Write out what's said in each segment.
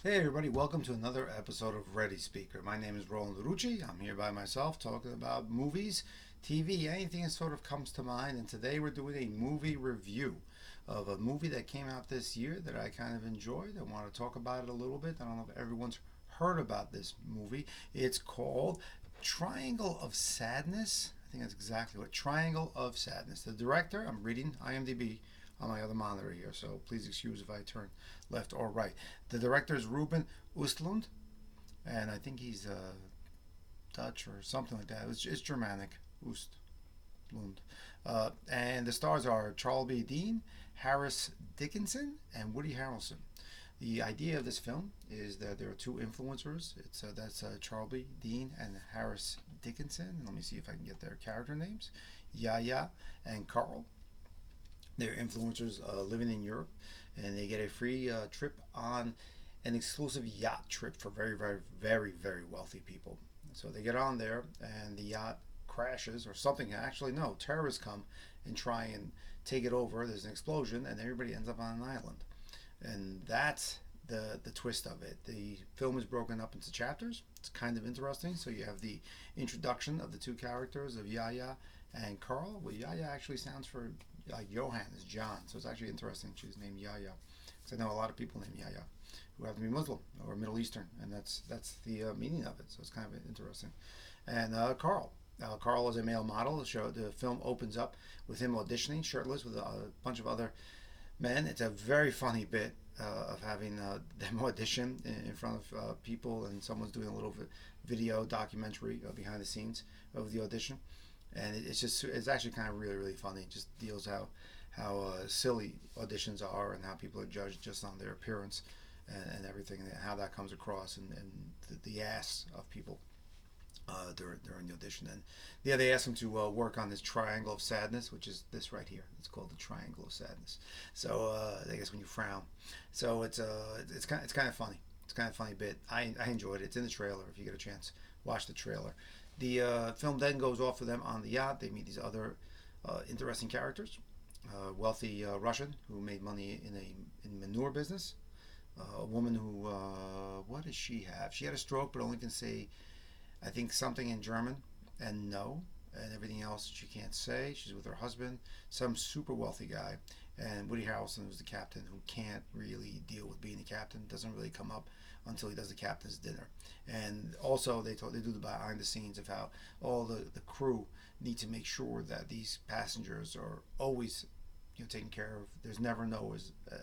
Hey everybody, welcome to another episode of Ready Speaker. My name is Roland Rucci. I'm here by myself talking about movies, TV, anything that sort of comes to mind. And today we're doing a movie review of a movie that came out this year that I kind of enjoyed. I want to talk about it a little bit. I don't know if everyone's heard about this movie. It's called Triangle of Sadness. I think that's exactly what Triangle of Sadness. The director, I'm reading IMDb on my other monitor here, so please excuse if I turn left or right. The director is Ruben Östlund, and I think he's Dutch or something like that. It's Germanic, Östlund. And the stars are Charles B. Dean, Harris Dickinson, and Woody Harrelson. The idea of this film is that there are two influencers. That's Charles B. Dean and Harris Dickinson. Let me see if I can get their character names. Yaya and Carl. They're influencers living in Europe, and they get a free trip on an exclusive yacht trip for very, very, very, very wealthy people. So they get on there, and the yacht crashes, or something. Actually, no, terrorists come and try and take it over. There's an explosion, and everybody ends up on an island. And that's the twist of it. The film is broken up into chapters. It's kind of interesting. So you have the introduction of the two characters of Yaya and Carl. Well, Yaya actually sounds for like Johann is John, so it's actually interesting she's named Yaya. Because I know a lot of people named Yaya who have to be Muslim or Middle Eastern, and that's the meaning of it. So it's kind of interesting. And Carl. Carl is a male model. The film opens up with him auditioning shirtless with a bunch of other men. It's a very funny bit of having them audition in front of people, and someone's doing a little video documentary behind the scenes of the audition, and it's actually kind of really really funny. It just deals how silly auditions are and how people are judged just on their appearance and everything, and how that comes across, and the ass of people during the audition. And yeah, they asked him to work on this triangle of sadness, which is this right here. It's called the Triangle of Sadness. So I guess when you frown, so it's kind of funny. It's kind of funny bit. I enjoyed it. It's in the trailer. If you get a chance, watch the trailer. The film then goes off with them on the yacht. They meet these other interesting characters. Wealthy Russian who made money in manure business. A woman who what does she have? She had a stroke, but only can say I think something in German and no, and everything else she can't say. She's with her husband, some super wealthy guy, and Woody Harrelson, who's the captain, who can't really deal with being the captain. Doesn't really come up until he does the captain's dinner. And also they do the behind the scenes of how all the crew need to make sure that these passengers are always taken care of. There's never no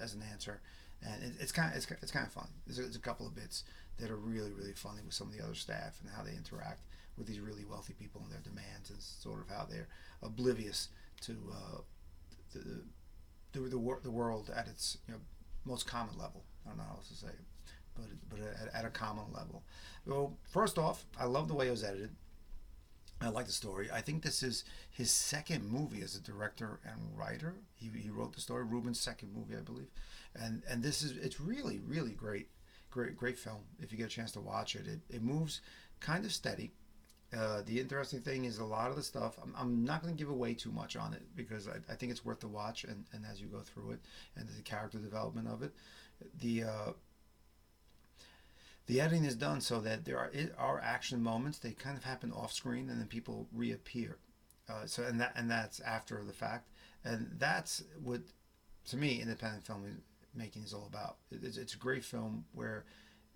as an answer, and it's kind of fun. There's a couple of bits that are really really funny with some of the other staff and how they interact with these really wealthy people and their demands, and sort of how they're oblivious to the world at its most common level. I don't know how else to say it, but at a common level. Well, first off, I love the way it was edited. I like the story. I think this is his second movie as a director and writer. He wrote the story. Ruben's second movie, I believe, and it's really really great film. If you get a chance to watch it, it moves kind of steady. The interesting thing is a lot of the stuff. I'm not going to give away too much on it because I think it's worth the watch, and as you go through it and the character development of it, the uh, the editing is done so that are action moments. They kind of happen off screen, and then people reappear. That's after the fact, and that's what to me independent film making is all about. It's a great film where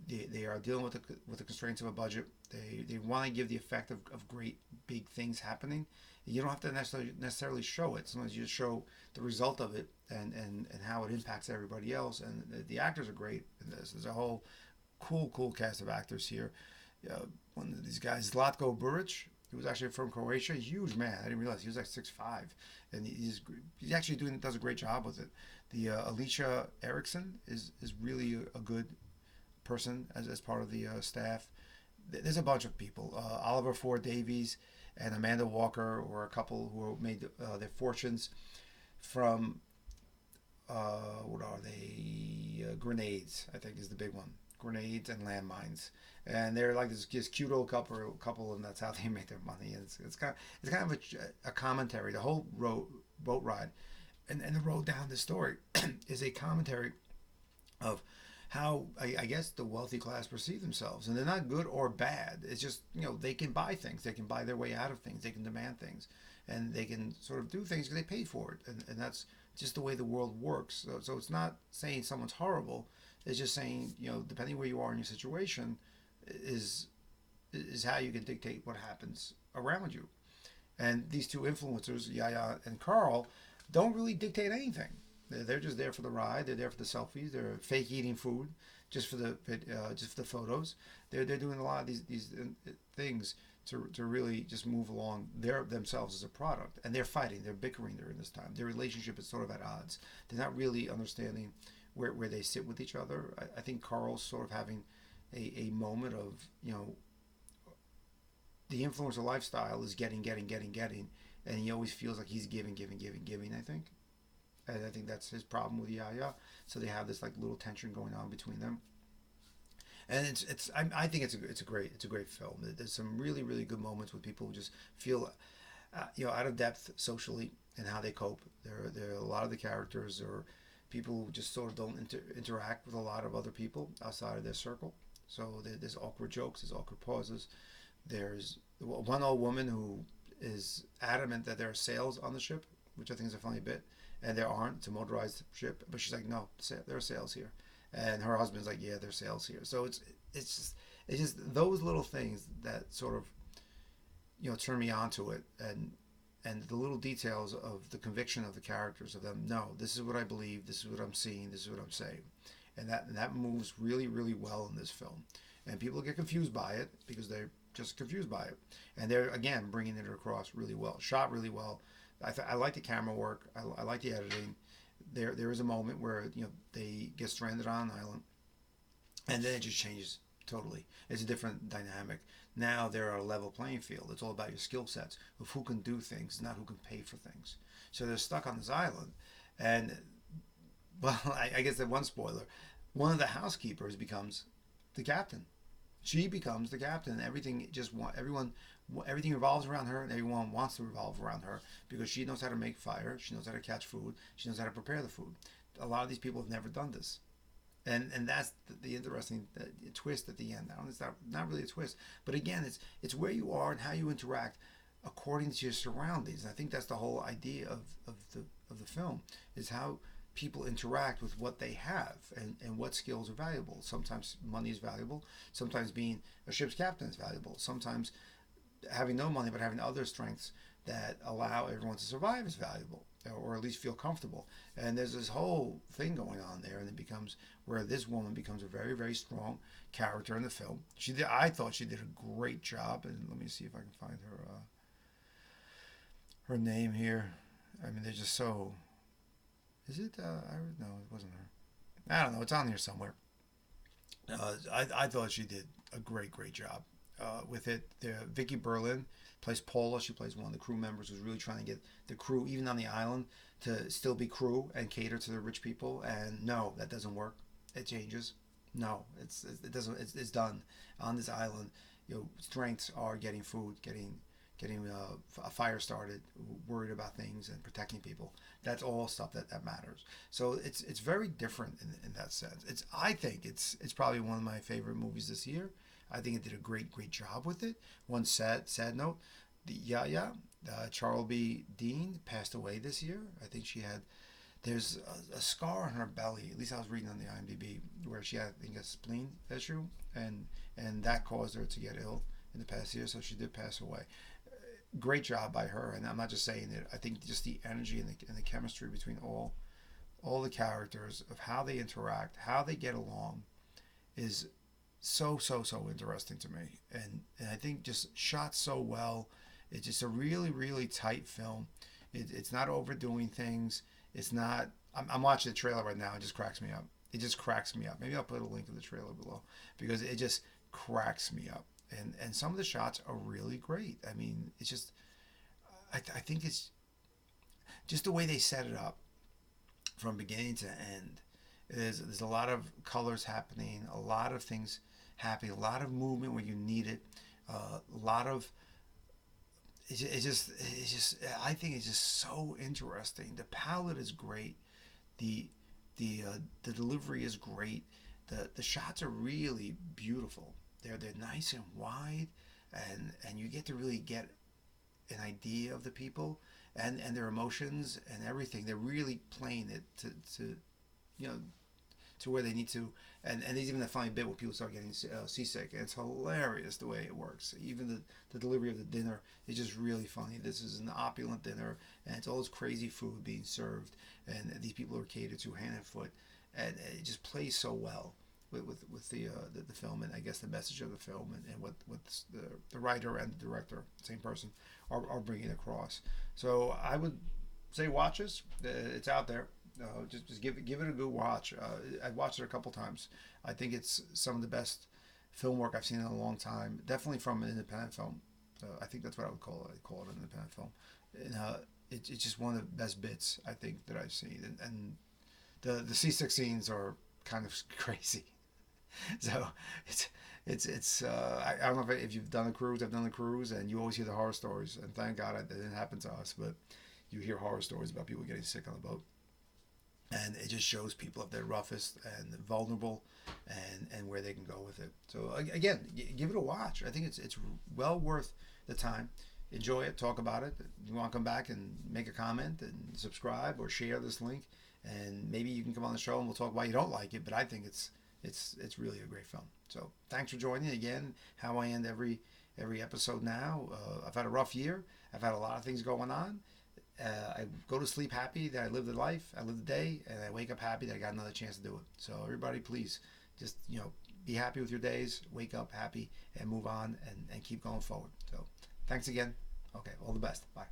they are dealing with the constraints of a budget. They want to give the effect of great big things happening. You don't have to necessarily show it. Sometimes you just show the result of it and how it impacts everybody else. And the actors are great in this. There's a whole cool cast of actors here. One of these guys, Zlatko Buric, he was actually from Croatia. Huge man. I didn't realize he was like 6'5", and he's actually does a great job with it. The Alicia Erickson is really a good person as part of the staff. There's a bunch of people. Oliver Ford Davies and Amanda Walker were a couple who made their fortunes from what are they? Grenades, I think, is the big one. Grenades and landmines, and they're like this cute old couple, and that's how they make their money. And it's kind of a commentary. The whole boat ride, and the road down the story is a commentary of how I guess the wealthy class perceive themselves, and they're not good or bad. It's just they can buy things, they can buy their way out of things, they can demand things, and they can sort of do things because they paid for it, and that's just the way the world works. So it's not saying someone's horrible. It's just saying depending where you are in your situation, is is how you can dictate what happens around you. And these two influencers, Yaya and Carl, don't really dictate anything. They're just there for the ride. They're there for the selfies. They're fake eating food just for the photos. They're doing a lot of these things to really just move along themselves as a product. And they're fighting. They're bickering during this time. Their relationship is sort of at odds. They're not really understanding where they sit with each other. I think Carl's sort of having a moment of the influencer lifestyle is getting, and he always feels like he's giving. I think, and I think that's his problem with Yaya. So they have this like little tension going on between them, and I think it's a great film. There's some really good moments with people who just feel out of depth socially and how they cope. There are a lot of the characters are people who just sort of don't interact with a lot of other people outside of their circle. So there's awkward jokes, there's awkward pauses. There's one old woman who is adamant that there are sails on the ship, which I think is a funny bit, and there aren't. It's a motorized ship, but she's like, no, there are sails here, and her husband's like, yeah, there's sails here. So it's just those little things that sort of turn me onto it, and the little details of the conviction of the characters of them. No, this is what I believe. This is what I'm seeing. This is what I'm saying, and that moves really well in this film, and people get confused by it because they're just confused by it, and they're again bringing it across really well, shot really well. I like the camera work. I like the editing. There is a moment where they get stranded on an island, and then it just changes totally. It's a different dynamic. Now they're on a level playing field. It's all about your skill sets of who can do things, not who can pay for things. So they're stuck on this island, and well, I guess that one spoiler. One of the housekeepers becomes the captain. She becomes the captain. Everything revolves around her, and everyone wants to revolve around her because she knows how to make fire. She knows how to catch food. She knows how to prepare the food. A lot of these people have never done this, and that's the interesting twist at the end. Now it's not really a twist, but again, it's where you are and how you interact according to your surroundings. And I think that's the whole idea of the film is how people interact with what they have and what skills are valuable. Sometimes money is valuable. Sometimes being a ship's captain is valuable. Sometimes having no money but having other strengths that allow everyone to survive is valuable, or at least feel comfortable. And there's this whole thing going on there, and it becomes where this woman becomes a very strong character in the film. I thought she did a great job, and let me see if I can find her name here. I mean, they're just so. Is it? No, it wasn't her. I don't know. It's on here somewhere. I thought she did a great job with it. Vicky Berlin plays Paula. She plays one of the crew members who's really trying to get the crew, even on the island, to still be crew and cater to the rich people. And no, that doesn't work. It changes. No, it doesn't. It's done on this island. Strengths are getting food, getting a fire started, worried about things and protecting people. That's all stuff that matters. So it's very different in that sense. I think it's probably one of my favorite movies this year. I think it did a great job with it. One sad note, the Yaya, Charles B. Dean passed away this year. I think there's a scar on her belly. At least I was reading on the IMDb where she had, I think, a spleen issue, and that caused her to get ill in the past year. So she did pass away. Great job by her, and I'm not just saying it. I think just the energy and the chemistry between all the characters of how they interact, how they get along, is so interesting to me. And I think just shot so well. It's just a really tight film. It's not overdoing things. It's not. I'm watching the trailer right now. It just cracks me up. It just cracks me up. Maybe I'll put a link to the trailer below because it just cracks me up. And some of the shots are really great. I mean, it's just, I think it's just the way they set it up from beginning to end. There's a lot of colors happening, a lot of things happening, a lot of movement where you need it, a lot of, it's just, I think it's just so interesting. The palette is great. The delivery is great. the shots are really beautiful. They're nice and wide, and you get to really get an idea of the people and their emotions and everything. They're really playing it to you know to where they need to. And there's even that funny bit where people start getting seasick. And it's hilarious the way it works. Even the delivery of the dinner is just really funny. This is an opulent dinner, and it's all this crazy food being served, and these people are catered to hand and foot, and it just plays so well with the film, and I guess the message of the film, and what the writer and the director, same person, are bringing across. So I would say watch this. It's out there. Just give it a good watch. I've watched it a couple times. I think it's some of the best film work I've seen in a long time. Definitely from an independent film. I think that's what I would call it. I call it an independent film. And it's just one of the best bits I think that I've seen. And the C6 scenes are kind of crazy. So it's I don't know if you've done a cruise. I've done a cruise, and you always hear the horror stories. And thank God it didn't happen to us, but you hear horror stories about people getting sick on the boat. And it just shows people at their roughest and vulnerable, and where they can go with it. So again, give it a watch. I think it's well worth the time. Enjoy it, talk about it. You want to come back and make a comment and subscribe or share this link, and maybe you can come on the show and we'll talk why you don't like it. But I think it's really a great film. So thanks for joining again. How I end every episode now. I've had a rough year. I've had a lot of things going on. I go to sleep happy that I lived the life, I lived the day, and I wake up happy that I got another chance to do it. So everybody, please, just be happy with your days, wake up happy, and move on, and keep going forward. So thanks again. Okay, all the best. Bye.